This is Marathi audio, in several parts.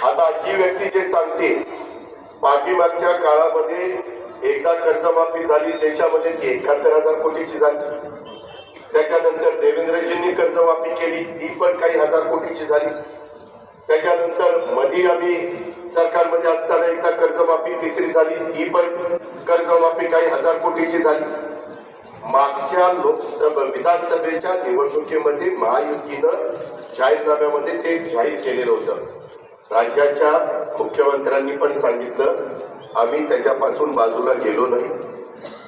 आता ही व्यक्ती जे सांगते पाठीमागच्या काळामध्ये एकदा कर्जमाफी झाली देशामध्ये 71,000 कोटीची झाली. त्याच्यानंतर देवेंद्रजींनी कर्जमाफी केली, ती पण काही हजार कोटीची झाली. त्याच्यानंतर मध्ये आम्ही सरकारमध्ये असताना एकदा कर्जमाफी तिसरी झाली, ती पण कर्जमाफी काही हजार कोटीची झाली. मागच्या विधानसभेच्या निवडणुकीमध्ये महायुतीनं जाहीरनाम्यामध्ये ते जाहीर केलेलं होतं. राज्याच्या मुख्यमंत्र्यांनी पण सांगितलं आम्ही त्याच्यापासून बाजूला गेलो नाही.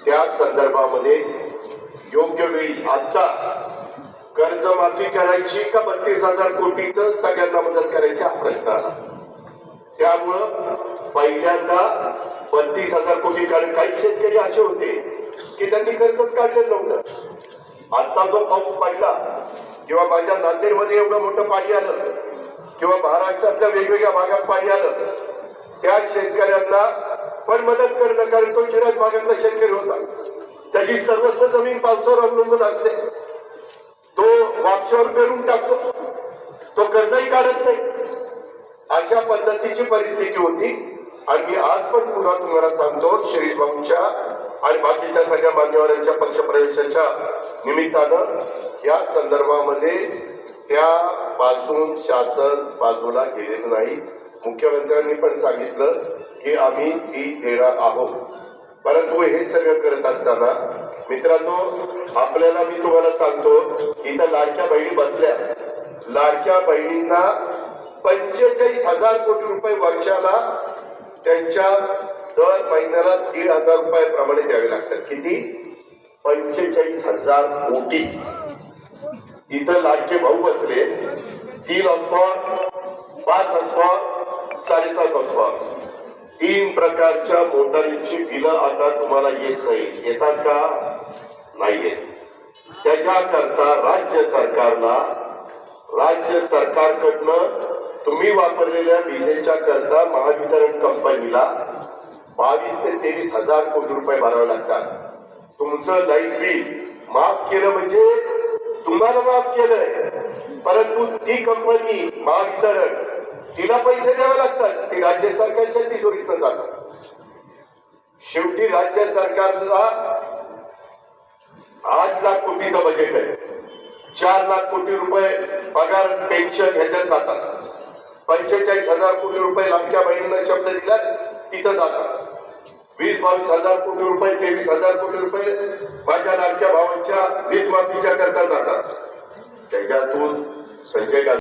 त्या संदर्भामध्ये योग्य वेळी आता कर्जमाफी करायची का 32,000 कोटीचं सगळ्यांना मदत करायची हा प्रश्न आला. त्यामुळं पहिल्यांदा 32,000 कोटी, कारण काही शेतकरी असे होते की त्यांनी कर्जच काढलेलं नव्हतं. आता जो पाऊस पडला किंवा माझ्या नांदेडमध्ये एवढं मोठं पाणी आलं किंवा महाराष्ट्रातल्या वेगवेगळ्या भागात पाणी आलं, त्या शेतकऱ्यांना पण मदत करणं, कारण तो चिराग भागातला शेतकरी होता, त्याची सर्वस्व जमीन पावसावर अवलंबून असते. तो वापशावर पेरून टाकतो, तो कर्जही काढत नाही. अशा पद्धतीची परिस्थिती होती. आणि मी आज पण पुन्हा तुम्हाला सांगतो, शिरीष भाऊंच्या आणि बाकीच्या सगळ्या मान्यवरांच्या पक्षप्रवेशाच्या निमित्तानं या संदर्भामध्ये त्यापासून शासन बाजूला गेलेलं नाही. मुख्यमंत्र्यांनी पण सांगितलं की आम्ही ती देणार आहोत. परंतु हे सगळं करत असताना मित्रांनो, आपल्याला मी तुम्हाला सांगतो, इथं लाडक्या बहिणी बसल्या. लाडक्या बहिणींना 45,000 कोटी रुपये वर्षाला त्यांच्या दर महिन्याला 1,000 रुपयाप्रमाणे द्यावे लागतात. किती? 45,000 कोटी. इथं लाडके भाऊ बसले, 3 असतो, 5 असतो, 7.5 असतो. 3 प्रकारच्या मोटारींची बिलं आता तुम्हाला येत नाही. येतात का? नाही येत. त्याच्याकरता राज्य सरकारकडनं तुम्ही वापरलेल्या विजेच्या करता महावितरण कंपनीला 22,000 ते 23,000 कोटी रुपये भरावे लागतात. तुमचं लाईट बिल माफ केलं म्हणजे तुम्हाला माफ केलंय, परंतु ती कंपनी महावितरण तिला पैसे द्यावे लागतात. ती राज्य सरकारच्या तिजोरीतून जातात. शेवटी राज्य सरकारला 8 लाख कोटीचं बजेट आहे. 4 लाख कोटी रुपये पगार पेन्शन ह्याच्यात जातात. 45,000 कोटी रुपये लाडक्या बहिणींना शब्द दिला तिथं जातात. 20-22,000 कोटी रुपये, 23,000 कोटी रुपये माझ्या लाडक्या भावांच्या वीज माफीच्या करता जातात. त्याच्यातून संजय गांधी